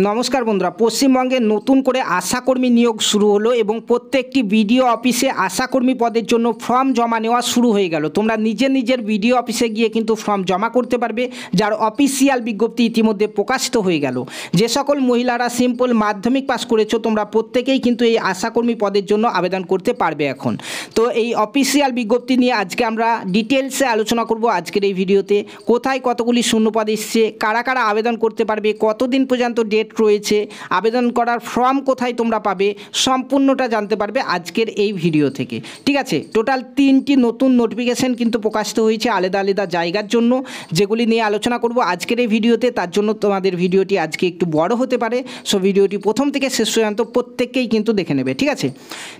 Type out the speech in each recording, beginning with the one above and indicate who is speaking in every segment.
Speaker 1: নমস্কার বন্ধুরা, পশ্চিমবঙ্গে নতুন করে আশাকর্মী নিয়োগ শুরু হলো এবং প্রত্যেকটি বিডিও অফিসে আশাকর্মী পদের জন্য ফর্ম জমা নেওয়া শুরু হয়ে গেল। তোমরা নিজের বিডিও অফিসে গিয়ে কিন্তু ফর্ম জমা করতে পারবে, যার অফিসিয়াল বিজ্ঞপ্তি ইতিমধ্যে প্রকাশিত হয়ে গেল। যে সকল মহিলারা সিম্পল মাধ্যমিক পাস করেছো তোমরা প্রত্যেকেই কিন্তু এই আশাকর্মী পদের জন্য আবেদন করতে পারবে এখন। তো এই অফিসিয়াল বিজ্ঞপ্তি নিয়ে আজকে আমরা ডিটেলসে আলোচনা করব আজকের এই ভিডিওতে। কোথায় কতগুলি শূন্যপদ এসছে, কারা কারা আবেদন করতে পারবে, কতদিন পর্যন্ত ডেট রয়েছে, আবেদন করার ফর্ম কোথায় তোমরা পাবে, সম্পূর্ণটা জানতে পারবে আজকের এই ভিডিও থেকে। ঠিক আছে, টোটাল 3টি নতুন নোটিফিকেশন কিন্তু প্রকাশিত হয়েছে আলাদা আলাদা জায়গার জন্য, যেগুলি নিয়ে আলোচনা করব আজকের এই ভিডিওতে। তার জন্য তোমাদের ভিডিওটি আজকে একটু বড় হতে পারে, সো ভিডিওটি প্রথম থেকে শেষ পর্যন্ত প্রত্যেককেই কিন্তু দেখে নেবে। ঠিক আছে,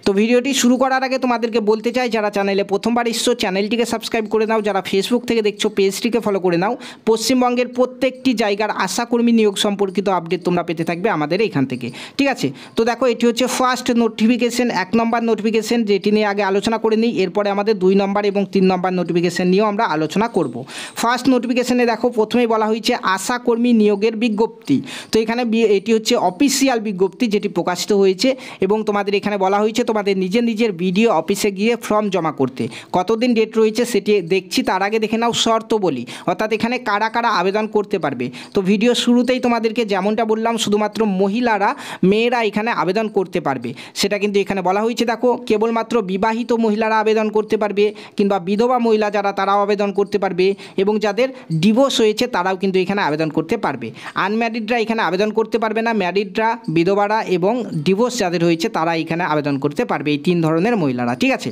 Speaker 1: তো ভিডিওটি শুরু করার আগে তোমাদেরকে বলতে চাই, যারা চ্যানেলে প্রথমবার এসছো চ্যানেলটিকে সাবস্ক্রাইব করে নাও, যারা ফেসবুক থেকে দেখছো পেজটিকে ফলো করে নাও। পশ্চিমবঙ্গের প্রত্যেকটি জায়গার আশাকর্মী নিয়োগ সম্পর্কিত আপডেট তোমরা পেতে থাকবে আমাদের এখান থেকে। ঠিক আছে, তো দেখো এটি হচ্ছে ফার্স্ট নোটিফিকেশন, 1 নম্বর নোটিফিকেশন, যেটি নিয়ে আগে আলোচনা করে নিই। এরপরে আমাদের 2 নম্বর এবং 3 নম্বর নোটিফিকেশন নিয়েও আমরা আলোচনা করব। ফার্স্ট নোটিফিকেশনে দেখো প্রথমেই বলা হয়েছে আশাকর্মী নিয়োগের বিজ্ঞপ্তি। তো এখানে এটি হচ্ছে অফিসিয়াল বিজ্ঞপ্তি যেটি প্রকাশিত হয়েছে এবং তোমাদের এখানে বলা হয়েছে তোমাদের নিজের বিডিও অফিসে গিয়ে ফর্ম জমা করতে। কতদিন ডেট রয়েছে সেটি দেখছি, তার আগে দেখে নাও শর্ত বলি, অর্থাৎ এখানে কারা কারা আবেদন করতে পারবে। তো ভিডিও শুরুতেই তোমাদেরকে যেমনটা বললাম শুধুমাত্র মহিলারা, মেয়েরা এখানে আবেদন করতে পারবে সেটা কিন্তু এখানে বলা হয়েছে। দেখো কেবলমাত্র বিবাহিত মহিলারা আবেদন করতে পারবে, কিংবা বিধবা মহিলা যারা তারাও আবেদন করতে পারবে, এবং যাদের ডিভোর্স হয়েছে তারাও কিন্তু এখানে আবেদন করতে পারবে। আনম্যারিডরা এখানে আবেদন করতে পারবে না, ম্যারিডরা, বিধবারা এবং ডিভোর্স যাদের হয়েছে তারা এখানে আবেদন করতে পারবে, এই 3 ধরনের মহিলারা। ঠিক আছে,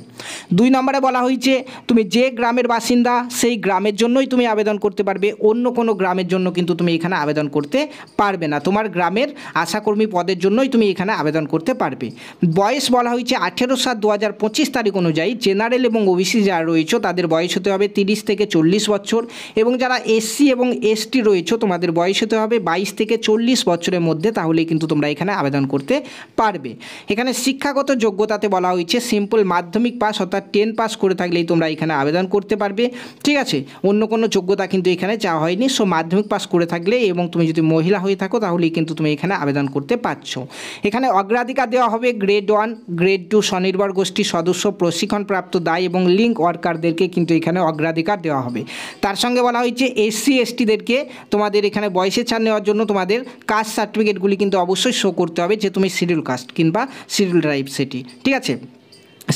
Speaker 1: 2 নম্বরে বলা হয়েছে তুমি যে গ্রামের বাসিন্দা সেই গ্রামের জন্যই তুমি আবেদন করতে পারবে, অন্য কোনো গ্রামের জন্য কিন্তু তুমি এখানে আবেদন করতে পারবে না। তোমার গ্রামের আশাকর্মী পদের জন্যই তুমি এখানে আবেদন করতে পারবে। বয়স বলা হয়েছে 18/7/2025 তারিখ অনুযায়ী জেনারেল এবং ওবিসি যারা রয়েছে তাদের বয়স হতে হবে 30 থেকে 40 বছর, এবং যারা এসসি এবং এসটি রয়েছে তোমাদের বয়স হতে হবে 22 থেকে 40 বছরের মধ্যে, তাহলেই কিন্তু তোমরা এখানে আবেদন করতে পারবে। এখানে শিক্ষাগত যোগ্যতাতে বলা হয়েছে সিম্পল মাধ্যমিক পাস অর্থাৎ 10 পাস করে থাকলেই তোমরা এখানে আবেদন করতে পারবে। ঠিক আছে, অন্য কোনো যোগ্যতা কিন্তু এখানে চাওয়া হয়নি, সো মাধ্যমিক পাস করে থাকলে এবং তুমি যদি মহিলা হয়ে থাকো তাহলেই কিন্তু তুমি এখানে আবেদন করতে পারছো। এখানে অগ্রাধিকার দেওয়া হবে গ্রেড 1, গ্রেড 2 স্বনির্ভর গোষ্ঠীর সদস্য, প্রশিক্ষণপ্রাপ্ত দায় এবং লিঙ্ক ওয়ার্কারদেরকে কিন্তু এখানে অগ্রাধিকার দেওয়া হবে। তার সঙ্গে বলা হয়েছে এসসি এসটিদেরকে তোমাদের এখানে বয়সের ছাড় নেওয়ার জন্য তোমাদের কাস্ট সার্টিফিকেটগুলি কিন্তু অবশ্যই শো করতে হবে যে তুমি শিডিউল কাস্ট কিংবা শিডিউল ট্রাইব সেটি। ঠিক আছে,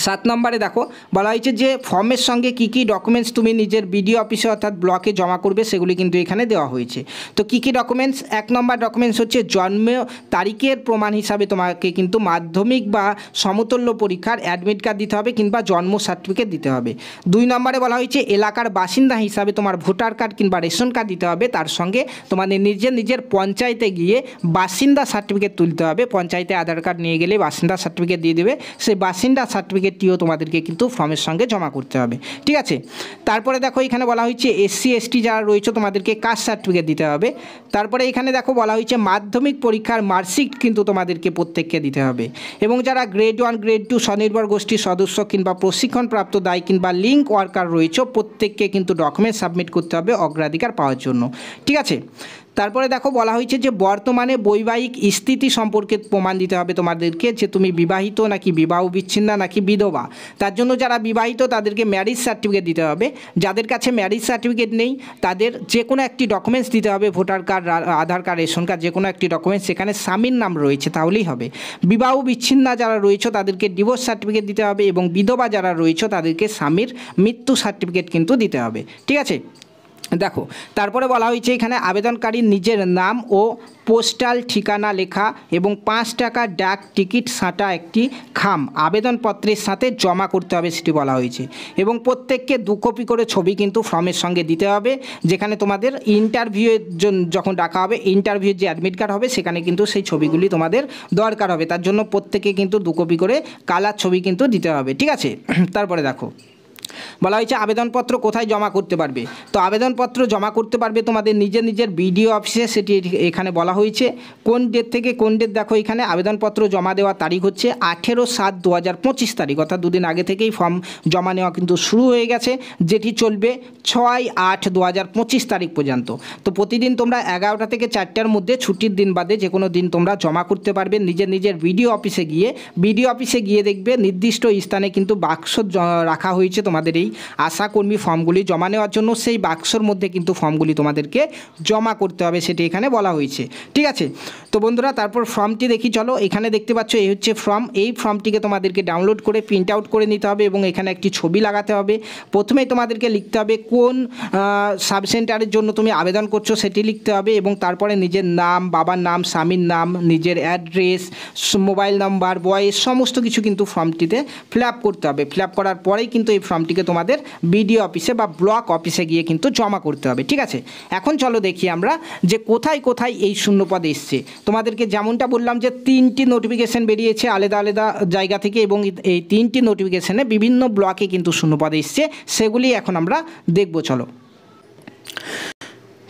Speaker 1: 7 নম্বরে দেখো বলা হয়েছে যে ফর্মের সঙ্গে কী কী ডকুমেন্টস তুমি নিজের বিডিও অফিসে অর্থাৎ ব্লকে জমা করবে সেগুলি কিন্তু এখানে দেওয়া হয়েছে। তো কী কী ডকুমেন্টস? 1 নম্বর ডকুমেন্টস হচ্ছে জন্ম তারিখের প্রমাণ হিসাবে তোমাকে কিন্তু মাধ্যমিক বা সমতুল্য পরীক্ষার অ্যাডমিট কার্ড দিতে হবে কিংবা জন্ম সার্টিফিকেট দিতে হবে। 2 নম্বরে বলা হয়েছে এলাকার বাসিন্দা হিসাবে তোমার ভোটার কার্ড কিংবা রেশন কার্ড দিতে হবে, তার সঙ্গে তোমাদের নিজের পঞ্চায়েতে গিয়ে বাসিন্দা সার্টিফিকেট তুলতে হবে। পঞ্চায়েতে আধার কার্ড নিয়ে গেলে বাসিন্দা সার্টিফিকেট দিয়ে দেবে, সেই বাসিন্দা সার্টিফিকেটটিও তোমাদেরকে কিন্তু ফর্মের সঙ্গে জমা করতে হবে। ঠিক আছে, তারপরে দেখো এখানে বলা হয়েছে এসসি এসটি যারা রয়েছে তোমাদেরকে কাস্ট সার্টিফিকেট দিতে হবে। তারপরে এখানে দেখো বলা হয়েছে মাধ্যমিক পরীক্ষার মার্কশিট কিন্তু তোমাদেরকে প্রত্যেককে দিতে হবে, এবং যারা গ্রেড 1 গ্রেড 2 স্বনির্ভর গোষ্ঠীর সদস্য কিংবা প্রশিক্ষণপ্রাপ্ত দায় কিংবা লিঙ্ক ওয়ার্কার রয়েছে প্রত্যেককে কিন্তু ডকুমেন্ট সাবমিট করতে হবে অগ্রাধিকার পাওয়ার জন্য। ঠিক আছে, তারপরে দেখো বলা হয়েছে যে বর্তমানে বৈবাহিক স্থিতি সম্পর্কে প্রমাণ দিতে হবে তোমাদেরকে, যে তুমি বিবাহিত নাকি বিবাহ বিচ্ছিন্না নাকি বিধবা। তার জন্য যারা বিবাহিত তাদেরকে ম্যারিজ সার্টিফিকেট দিতে হবে, যাদের কাছে ম্যারিজ সার্টিফিকেট নেই তাদের যে কোনো একটি ডকুমেন্টস দিতে হবে, ভোটার কার্ড, আধার কার্ড, রেশন কার্ড, যে কোনো একটি ডকুমেন্টস সেখানে স্বামীর নাম রয়েছে তাহলেই হবে। বিবাহ বিচ্ছিন্না যারা রয়েছে তাদেরকে ডিভোর্স সার্টিফিকেট দিতে হবে, এবং বিধবা যারা রয়েছে তাদেরকে স্বামীর মৃত্যু সার্টিফিকেট কিন্তু দিতে হবে। ঠিক আছে, দেখো তারপরে বলা হয়েছে এখানে আবেদনকারীর নিজের নাম ও পোস্টাল ঠিকানা লেখা এবং 5 টাকা ডাক টিকিট সাঁটা একটি খাম আবেদনপত্রের সাথে জমা করতে হবে সেটি বলা হয়েছে, এবং প্রত্যেককে 2 কপি করে ছবি কিন্তু ফর্মের সঙ্গে দিতে হবে। যেখানে তোমাদের ইন্টারভিউয়ের জন্য যখন ডাকা হবে, ইন্টারভিউর যে অ্যাডমিট কার্ড হবে সেখানে কিন্তু সেই ছবিগুলি তোমাদের দরকার হবে, তার জন্য প্রত্যেকে কিন্তু 2 কপি করে কালার ছবি কিন্তু দিতে হবে। ঠিক আছে, তারপরে দেখো বলা হয়েছে আবেদনপত্র কোথায় জমা করতে পারবে। তো আবেদনপত্র জমা করতে পারবে তোমাদের নিজের নিজের বিডিও অফিসে, সেটি এখানে বলা হয়েছে। কোন ডেট থেকে কোন ডেট দেখো, এখানে আবেদনপত্র জমা দেওয়ার তারিখ হচ্ছে 18/7/2025 তারিখ, অর্থাৎ দুদিন আগে থেকেই ফর্ম জমা নেওয়া কিন্তু শুরু হয়ে গেছে, যেটি চলবে 6/8/2025 তারিখ পর্যন্ত। তো প্রতিদিন তোমরা 11টা থেকে 4টার মধ্যে ছুটির দিন বাদে যে কোনো দিন তোমরা জমা করতে পারবে নিজের নিজের বিডিও অফিসে গিয়ে। বিডিও অফিসে গিয়ে দেখবে নির্দিষ্ট স্থানে কিন্তু বাক্স রাখা হয়েছে তোমাদের এই আশাকর্মী ফর্মগুলি জমা নেওয়ার জন্য। সেই বাক্সর মধ্যে কিন্তু ফর্মগুলি তোমাদেরকে জমা করতে হবে, সেটি এখানে বলা হয়েছে। ঠিক আছে, তো বন্ধুরা তারপর ফর্মটি দেখি চলো। এখানে দেখতে পাচ্ছ এই হচ্ছে ফর্ম। এই ফর্মটিকে তোমাদেরকে ডাউনলোড করে প্রিন্ট আউট করে নিতে হবে এবং এখানে একটি ছবি লাগাতে হবে। প্রথমেই তোমাদেরকে লিখতে হবে কোন সাব সেন্টারের জন্য তুমি আবেদন করছো সেটি লিখতে হবে এবং তারপরে নিজের নাম, বাবার নাম, স্বামীর নাম, নিজের অ্যাড্রেস, মোবাইল নাম্বার, বয়স, সমস্ত কিছু কিন্তু ফর্মটিতে ফিল আপ করতে হবে। ফিল আপ করার পরেই কিন্তু এই ফর্মটিকে তোমাদের বিডিও অফিসে বা ব্লক অফিসে গিয়ে কিন্তু জমা করতে হবে। ঠিক আছে, এখন চলো দেখি আমরা যে কোথায় কোথায় এই শূন্যপদ এসছে। তোমাদেরকে যেমনটা বললাম যে 3টি নোটিফিকেশান বেরিয়েছে আলাদা আলাদা জায়গা থেকে এবং এই 3টি নোটিফিকেশানে বিভিন্ন ব্লকে কিন্তু শূন্যপদ এসছে, সেগুলি এখন আমরা দেখব চলো।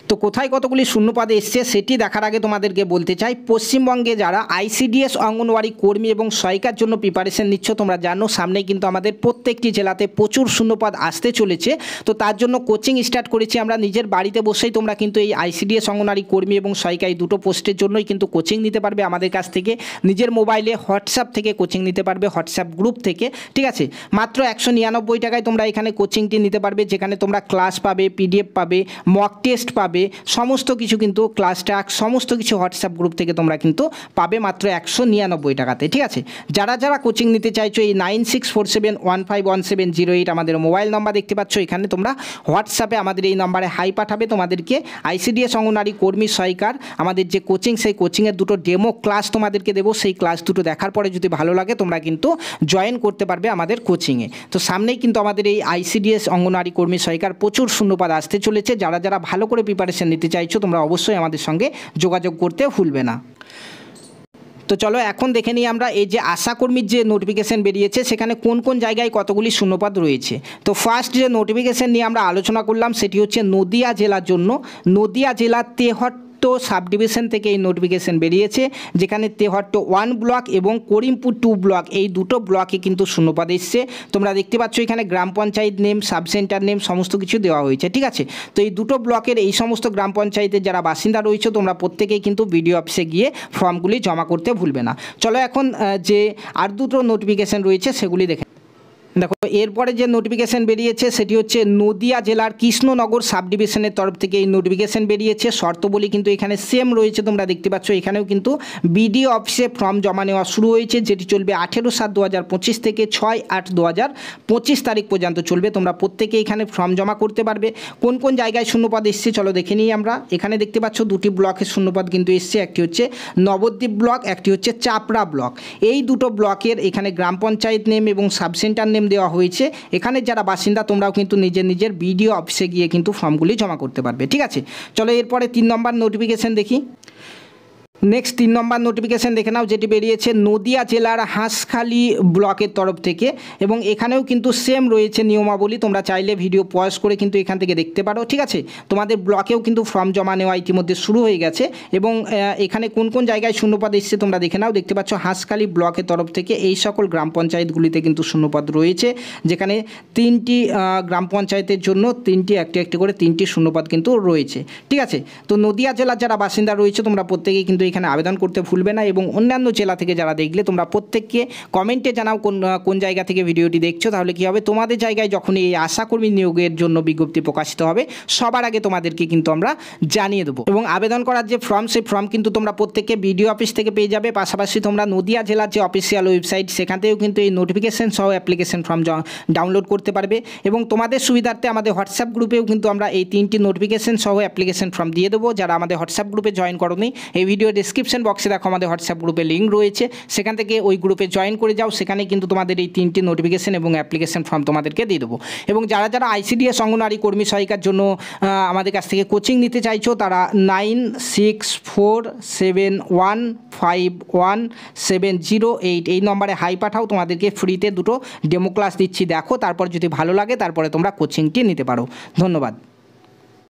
Speaker 1: তো কোথায় কতগুলি শূন্যপদে এসছে সেটি দেখার আগে তোমাদেরকে বলতে চাই, পশ্চিমবঙ্গে যারা আইসিডিএস অঙ্গনওয়াড়ি কর্মী এবং সহায়িকার জন্য প্রিপারেশন নিচ্ছ, তোমরা জানো সামনেই কিন্তু আমাদের প্রত্যেকটি জেলাতে প্রচুর শূন্যপদ আসতে চলেছে। তো তার জন্য কোচিং স্টার্ট করেছি আমরা। নিজের বাড়িতে বসেই তোমরা কিন্তু এই আইসিডিএস অঙ্গনওয়াড়ি কর্মী এবং সহায়িকা এই দুটো পোস্টের জন্যই কিন্তু কোচিং নিতে পারবে আমাদের কাছ থেকে। নিজের মোবাইলে হোয়াটসঅ্যাপ থেকে কোচিং নিতে পারবে, হোয়াটসঅ্যাপ গ্রুপ থেকে। ঠিক আছে, মাত্র 199 টাকায় তোমরা এখানে কোচিংটি নিতে পারবে, যেখানে তোমরা ক্লাস পাবে, পিডিএফ পাবে, মক টেস্ট পাবে, সমস্ত কিছু কিন্তু ক্লাস ট্র্যাক সমস্ত কিছু হোয়াটসঅ্যাপ গ্রুপ থেকে তোমরা কিন্তু পাবে মাত্র 199 টাকাতে। ঠিক আছে, যারা যারা কোচিং নিতে চাইছো এই 9647151708 আমাদের মোবাইল নাম্বার দেখতে পাচ্ছ, এখানে তোমরা হোয়াটসঅ্যাপে আমাদের এই নাম্বারে হাই পাঠাবে। তোমাদেরকে আইসিডিএস অঙ্গনওয়াড়ি কর্মী সহায়িকার আমাদের যে কোচিং, সেই কোচিংয়ের দুটো ডেমো ক্লাস তোমাদেরকে দেবো। সেই ক্লাস দুটো দেখার পরে যদি ভালো লাগে তোমরা কিন্তু জয়েন করতে পারবে আমাদের কোচিংয়ে। তো সামনেই কিন্তু আমাদের এই আইসিডিএস অঙ্গনওয়াড়ি কর্মী সহায়িকার প্রচুর শূন্যপদ আসতে চলেছে। যারা যারা ভালো করে প্রিপারেশন নিতে চাইছো তোমরা অবশ্যই আমাদের সঙ্গে যোগাযোগ করতে ভুলবে না। তো চলো এখন দেখে নিই আমরা এই যে আশাকর্মীর যে নোটিফিকেশান বেরিয়েছে সেখানে কোন কোন জায়গায় কতগুলি শূন্যপদ রয়েছে। তো ফার্স্ট যে নোটিফিকেশান নিয়ে আমরা আলোচনা করলাম সেটি হচ্ছে নদিয়া জেলার জন্য। নদিয়া জেলার তেহট্ট সাব ডিভিশন থেকে এই নোটিফিকেশান বেরিয়েছে, যেখানে তেহট্ট 1 ব্লক এবং করিমপুর 2 ব্লক এই দুটো ব্লকে কিন্তু শূন্যপদ এসছে। তোমরা দেখতে পাচ্ছ এখানে gram panchayat name, sub centre name সমস্ত কিছু দেওয়া হয়েছে। ঠিক আছে, তো এই দুটো ব্লকের এই সমস্ত গ্রাম পঞ্চায়েতের যারা বাসিন্দা রয়েছে তোমরা প্রত্যেকেই কিন্তু বিডিও অফিসে গিয়ে ফর্মগুলি জমা করতে ভুলবে না। চলো এখন যে আর দুটো নোটিফিকেশান রয়েছে সেগুলি দেখে দেখো। এরপরে যে নোটিফিকেশান বেরিয়েছে সেটি হচ্ছে নদিয়া জেলার কৃষ্ণনগর সাব ডিভিশনের তরফ থেকে এই নোটিফিকেশান বেরিয়েছে। শর্তবলী কিন্তু এখানে সেম রয়েছে, তোমরা দেখতে পাচ্ছ এখানেও কিন্তু বিডিও অফিসে ফর্ম জমা নেওয়া শুরু হয়েছে, যেটি চলবে 18/7/2025 থেকে 6/8/2025 তারিখ পর্যন্ত চলবে। তোমরা প্রত্যেকে এখানে ফর্ম জমা করতে পারবে। কোন কোন জায়গায় শূন্যপদ এসছে চলো দেখে নিই আমরা। এখানে দেখতে পাচ্ছ দুটি ব্লকের শূন্যপদ কিন্তু এসছে, একটি হচ্ছে নবদ্বীপ ব্লক, একটি হচ্ছে চাপড়া ব্লক। এই দুটো ব্লকের এখানে গ্রাম পঞ্চায়েত নেম এবং সাব সেন্টার নেম দেওয়া হয়েছে। এখানে যারা বাসিন্দা তোমরাও কিন্তু নিজের নিজের বিডিও অফিসে গিয়ে কিন্তু ফর্মগুলি জমা করতে পারবে। ঠিক আছে, চলো এরপরে 3 নম্বর নোটিফিকেশান দেখি। নেক্সট 3 নম্বর নোটিফিকেশান দেখে নাও, যেটি বেরিয়েছে নদিয়া জেলার হাঁসখালি ব্লকের তরফ থেকে এবং এখানেও কিন্তু সেম রয়েছে নিয়মাবলী। তোমরা চাইলে ভিডিও পজ করে কিন্তু এখান থেকে দেখতে পারো। ঠিক আছে, তোমাদের ব্লকেও কিন্তু ফর্ম জমা নেওয়া ইতিমধ্যে শুরু হয়ে গেছে এবং এখানে কোন কোন জায়গায় শূন্যপদ এসছে তোমরা দেখে নাও। দেখতে পাচ্ছ হাঁসখালি ব্লকের তরফ থেকে এই সকল গ্রাম পঞ্চায়েতগুলিতে কিন্তু শূন্যপদ রয়েছে, যেখানে 3টি গ্রাম পঞ্চায়েতের জন্য একটি একটি করে 3টি শূন্যপদ কিন্তু রয়েছে। ঠিক আছে, তো নদিয়া জেলার যারা বাসিন্দা রয়েছে তোমরা প্রত্যেকেই কিন্তু এখানে আবেদন করতে ভুলবে না এবং অন্যান্য জেলা থেকে যারা দেখলে তোমরা প্রত্যেককে কমেন্টে জানাও কোন জায়গা থেকে ভিডিওটি দেখছো। তাহলে কি হবে, তোমাদের জায়গায় যখন এই আশাকর্মী নিয়োগের জন্য বিজ্ঞপ্তি প্রকাশিত হবে সবার আগে তোমাদেরকে কিন্তু আমরা জানিয়ে দেবো। এবং আবেদন করার যে ফর্ম, সেই ফর্ম কিন্তু তোমরা প্রত্যেককে বিডিও অফিস থেকে পেয়ে যাবে। পাশাপাশি তোমরা নদিয়া জেলার যে অফিসিয়াল ওয়েবসাইট সেখান থেকেও কিন্তু এই নোটিফিকেশান সহ অ্যাপ্লিকেশন ফর্ম ডাউনলোড করতে পারবে এবং তোমাদের সুবিধার্থে আমাদের হোয়াটসঅ্যাপ গ্রুপেও কিন্তু আমরা এই 3টি নোটিফিকেশান সহ অ্যাপ্লিকেশন ফর্ম দিয়ে দেবো। যারা আমাদের হোয়াটসঅ্যাপ গ্রুপে জয়েন করোনি এই ভিডিও ডেসক্রিপশন বক্সে দেখো আমাদের হোয়াটসঅ্যাপ গ্রুপে লিঙ্ক রয়েছে, সেখান থেকে ওই গ্রুপে জয়েন করে যাও। সেখানে কিন্তু তোমাদের এই 3টি নোটিফিকেশন এবং অ্যাপ্লিকেশন ফর্ম তোমাদেরকে দিয়ে দেবো। এবং যারা যারা ICDS অঙ্গনওয়াড়ি কর্মী সহায়িকার জন্য আমাদের কাছ থেকে কোচিং নিতে চাইছো, তারা 9647151708 এই নম্বরে হাই পাঠাও। তোমাদেরকে ফ্রিতে 2টো ডেমো ক্লাস দিচ্ছি, দেখো, তারপর যদি ভালো লাগে তারপরে তোমরা কোচিংটি নিতে পারো। ধন্যবাদ।